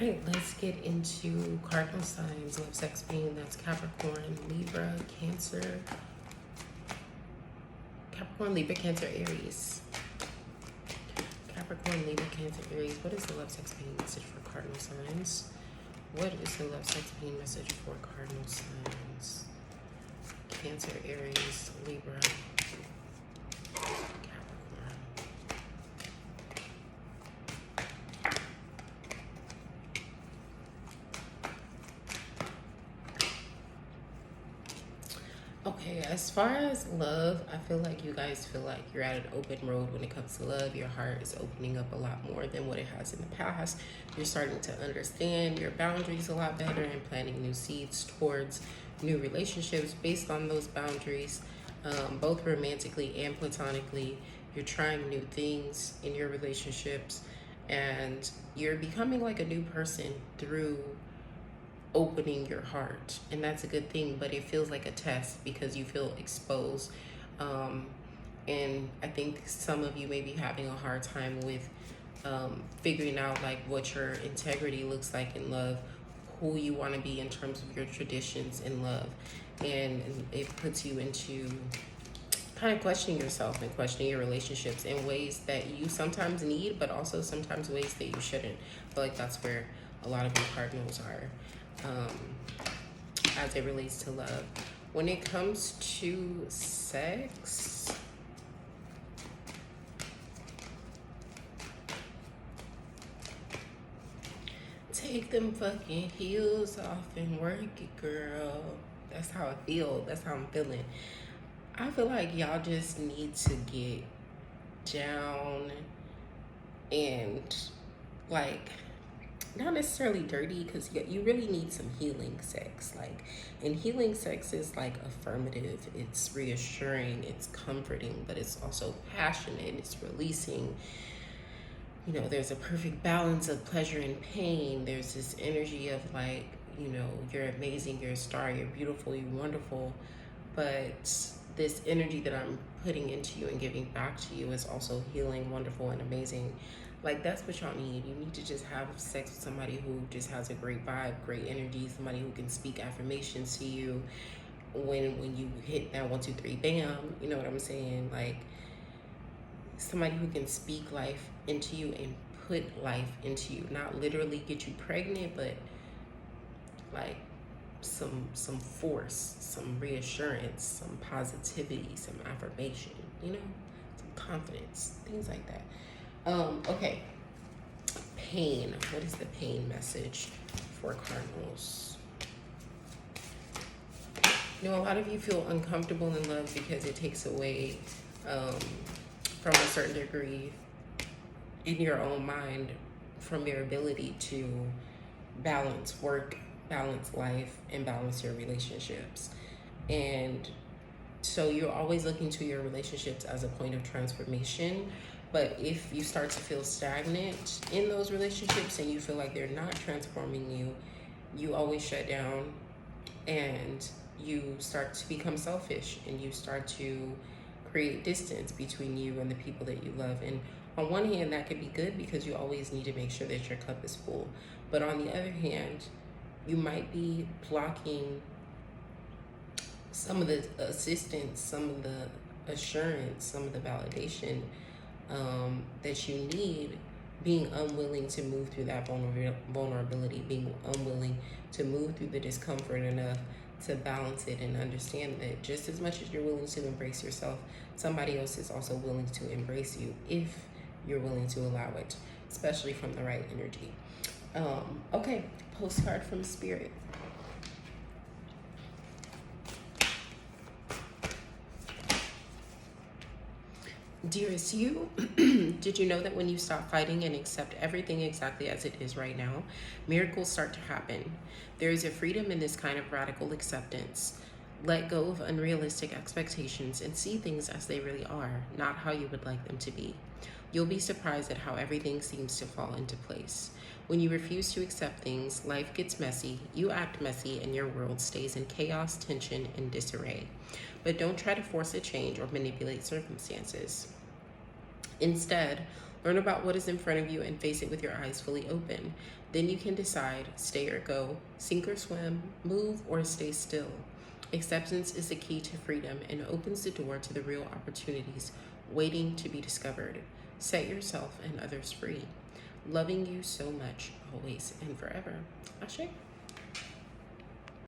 right, let's get into cardinal signs. Love, sex, pain. That's Capricorn, Libra, Cancer. Capricorn, Libra, Cancer, Aries. Capricorn, Libra, Cancer, Aries. What is the love, sex, pain message for cardinal signs? What is the love, sex, pain message for cardinal signs? Cancer, Aries, Libra, Capricorn. Okay, as far as love, I feel like you guys feel like you're at an open road when it comes to love. Your heart is opening up a lot more than what it has in the past. You're starting to understand your boundaries a lot better and planting new seeds towards new relationships based on those boundaries, both romantically and platonically. You're trying new things in your relationships and you're becoming like a new person through opening your heart, and that's a good thing, but it feels like a test because you feel exposed. And I think some of you may be having a hard time with figuring out like what your integrity looks like in love, who you want to be in terms of your traditions in love, and it puts you into kind of questioning yourself and questioning your relationships in ways that you sometimes need, but also sometimes ways that you shouldn't. I feel like that's where a lot of you cardinals are, as it relates to love. When it comes to sex, take them fucking heels off and work it, girl. That's how I feel. That's how I'm feeling. I feel like y'all just need to get down and like not necessarily dirty, because you really need some healing sex. Like, and healing sex is like affirmative, it's reassuring, it's comforting, but it's also passionate, it's releasing. You know, there's a perfect balance of pleasure and pain. There's this energy of like, you know, you're amazing, you're a star, you're beautiful, you're wonderful, but this energy that I'm putting into you and giving back to you is also healing, wonderful, and amazing. Like, that's what y'all need. You need to just have sex with somebody who just has a great vibe, great energy, somebody who can speak affirmations to you when you hit that 1, 2, 3, bam. You know what I'm saying? Like, somebody who can speak life into you and put life into you. Not literally get you pregnant, but like some force, some reassurance, some positivity, some affirmation, you know, some confidence, things like that. Okay, pain. What is the pain message for cardinals? You know, a lot of you feel uncomfortable in love because it takes away from a certain degree in your own mind from your ability to balance work, balance life, and balance your relationships. And so you're always looking to your relationships as a point of transformation. But if you start to feel stagnant in those relationships and you feel like they're not transforming you, you always shut down and you start to become selfish and you start to create distance between you and the people that you love. And on one hand, that could be good because you always need to make sure that your cup is full. But on the other hand, you might be blocking some of the assistance, some of the assurance, some of the validation that you need, being unwilling to move through that vulnerability, being unwilling to move through the discomfort enough to balance it and understand that just as much as you're willing to embrace yourself, somebody else is also willing to embrace you if you're willing to allow it, especially from the right energy. Okay, postcard from Spirit. Dearest you, did you know that when you stop fighting and accept everything exactly as it is right now, miracles start to happen? There is a freedom in this kind of radical acceptance. Let go of unrealistic expectations and see things as they really are, not how you would like them to be. You'll be surprised at how everything seems to fall into place. When you refuse to accept things, life gets messy, you act messy, and your world stays in chaos, tension, and disarray. But don't try to force a change or manipulate circumstances. Instead, Learn about what is in front of you and face it with your eyes fully open. Then you can decide, stay or go, sink or swim, move or stay still. Acceptance is the key to freedom and opens the door to the real opportunities waiting to be discovered. Set yourself and others free. Loving you so much, always and forever. Ashe.